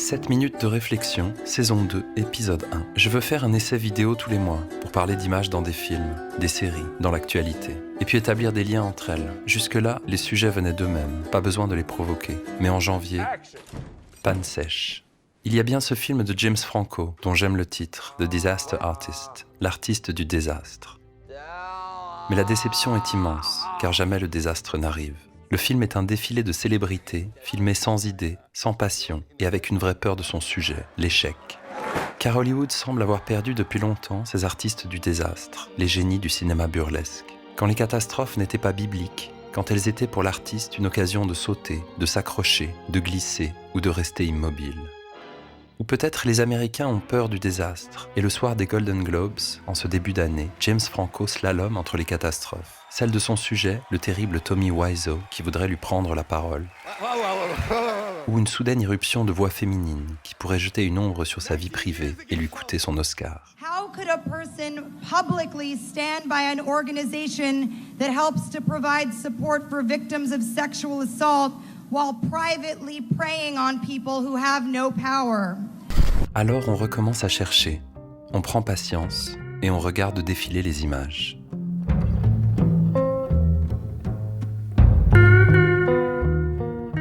7 minutes de réflexion, saison 2, épisode 1. Je veux faire un essai vidéo tous les mois pour parler d'images dans des films, des séries, dans l'actualité. Et puis établir des liens entre elles. Jusque-là, les sujets venaient d'eux-mêmes, pas besoin de les provoquer. Mais en janvier, panne sèche. Il y a bien ce film de James Franco, dont j'aime le titre, The Disaster Artist, l'artiste du désastre. Mais la déception est immense, car jamais le désastre n'arrive. Le film est un défilé de célébrités, filmé sans idée, sans passion, et avec une vraie peur de son sujet, l'échec. Car Hollywood semble avoir perdu depuis longtemps ses artistes du désastre, les génies du cinéma burlesque. Quand les catastrophes n'étaient pas bibliques, quand elles étaient pour l'artiste une occasion de sauter, de s'accrocher, de glisser ou de rester immobile. Ou peut-être les Américains ont peur du désastre, et le soir des Golden Globes, en ce début d'année, James Franco slalome entre les catastrophes. Celle de son sujet, le terrible Tommy Wiseau, qui voudrait lui prendre la parole. Ou une soudaine irruption de voix féminine, qui pourrait jeter une ombre sur sa vie privée et lui coûter son Oscar. How could a person publicly stand by an organization that helps to provide support for victims of sexual assault while privately preying on people who have no power? Alors on recommence à chercher, on prend patience et on regarde défiler les images.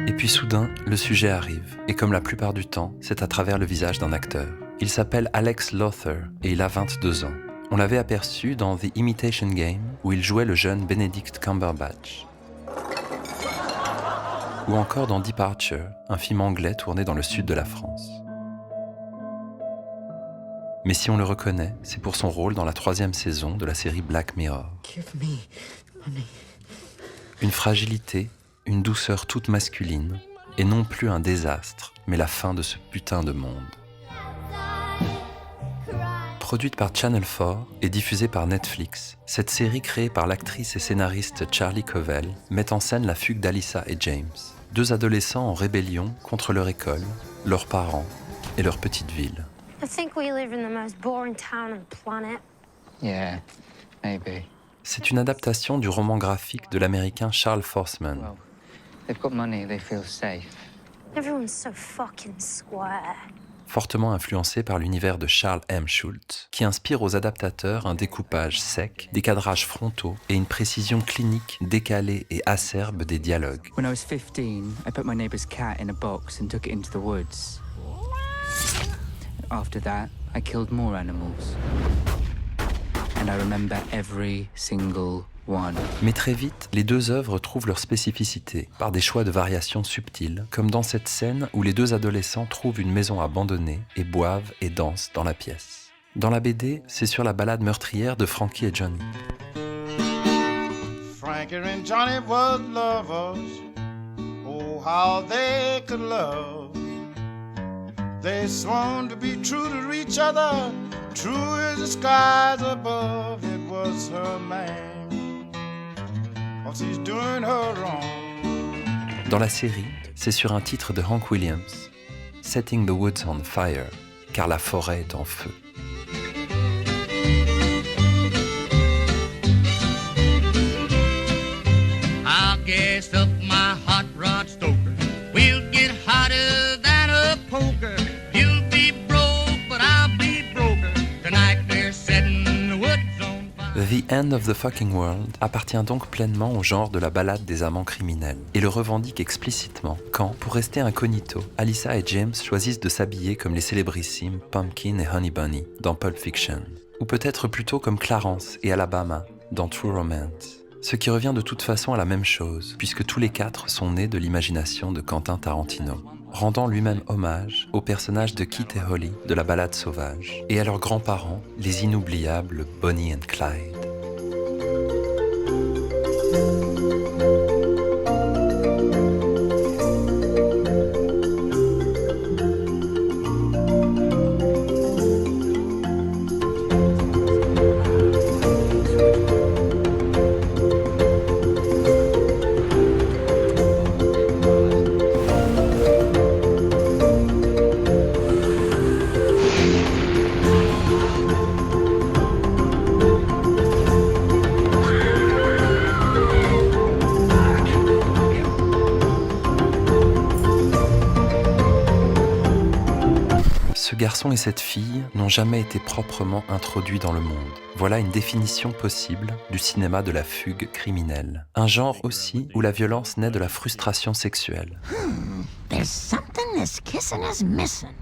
Et puis soudain, le sujet arrive, et comme la plupart du temps, c'est à travers le visage d'un acteur. Il s'appelle Alex Lothar et il a 22 ans. On l'avait aperçu dans The Imitation Game, où il jouait le jeune Benedict Cumberbatch. Ou encore dans Departure, un film anglais tourné dans le sud de la France. Mais si on le reconnaît, c'est pour son rôle dans la 3e saison de la série Black Mirror. Une fragilité, une douceur toute masculine, et non plus un désastre, mais la fin de ce putain de monde. Produite par Channel 4 et diffusée par Netflix, cette série créée par l'actrice et scénariste Charlie Covell met en scène la fugue d'Alyssa et James, deux adolescents en rébellion contre leur école, leurs parents et leur petite ville. I think we live in the most boring town on the planet. Yeah, maybe. C'est une adaptation du roman graphique de l'américain Charles Forsman. Well, they've got money, they feel safe. Everyone's so fucking square. Fortement influencé par l'univers de Charles M. Schultz, qui inspire aux adaptateurs un découpage sec, des cadrages frontaux et une précision clinique décalée et acerbe des dialogues. When I was 15, I put my neighbor's cat in a box and took it into the woods. After that, I killed more animals. And I remember every single one. Mais très vite, les deux œuvres trouvent leur spécificité, par des choix de variations subtiles, comme dans cette scène où les deux adolescents trouvent une maison abandonnée et boivent et dansent dans la pièce. Dans la BD, c'est sur la balade meurtrière de Frankie et Johnny. Frankie and Johnny were lovers. Oh, how they could love. They sworn to be true to each other, true as the skies above. It was her man, 'cause he's doing her wrong. Dans la série, c'est sur un titre de Hank Williams, Setting the Woods on Fire, car la forêt est en feu. I'll gas up my hot rod stoker. We'll get hotter than a poker. You'll be broke, but I'll be broker. Tonight they're setting the woods on fire. The End of the Fucking World appartient donc pleinement au genre de la balade des amants criminels et le revendique explicitement quand, pour rester incognito, Alyssa et James choisissent de s'habiller comme les célébrissimes Pumpkin et Honey Bunny dans Pulp Fiction, ou peut-être plutôt comme Clarence et Alabama dans True Romance. Ce qui revient de toute façon à la même chose, puisque tous les quatre sont nés de l'imagination de Quentin Tarantino, rendant lui-même hommage aux personnages de Kit et Holly de la balade sauvage, et à leurs grands-parents, les inoubliables Bonnie and Clyde. Ce garçon et cette fille n'ont jamais été proprement introduits dans le monde. Voilà une définition possible du cinéma de la fugue criminelle. Un genre aussi où la violence naît de la frustration sexuelle. There's something this kissing is missing.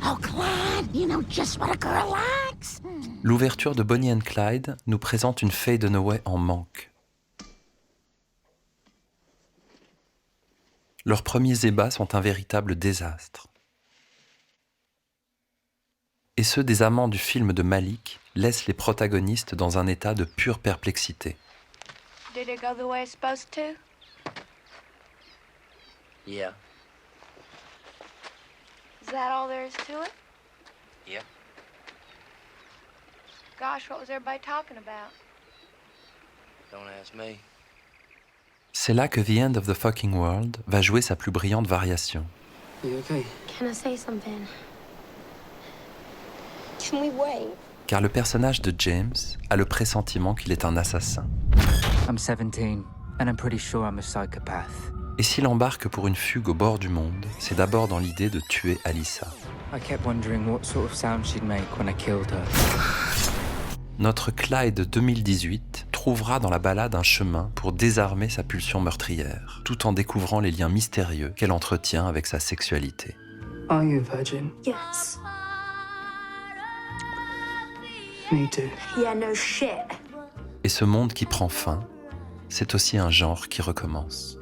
Oh, Clyde, you know just what a girl likes. L'ouverture de Bonnie and Clyde nous présente une Faye Dunaway en manque. Leurs premiers ébats sont un véritable désastre. Et ceux des amants du film de Malick laissent les protagonistes dans un état de pure perplexité. Did it go the way it's supposed to? Yeah. Is that all there is to it? Yeah. Gosh, what was everybody talking about? Don't ask me. C'est là que The End of the Fucking World va jouer sa plus brillante variation. You okay? Can I say something? Can we wait? Car le personnage de James a le pressentiment qu'il est un assassin. I'm 17, and I'm pretty sure I'm a psychopath. Et s'il embarque pour une fugue au bord du monde, c'est d'abord dans l'idée de tuer Alyssa. I kept wondering what sort of sound she'd make when I killed her. Notre Clyde 2018 trouvera dans la balade un chemin pour désarmer sa pulsion meurtrière, tout en découvrant les liens mystérieux qu'elle entretient avec sa sexualité. Are you a virgin? Yes. Me too. Yeah, no shit. Et ce monde qui prend fin, c'est aussi un genre qui recommence.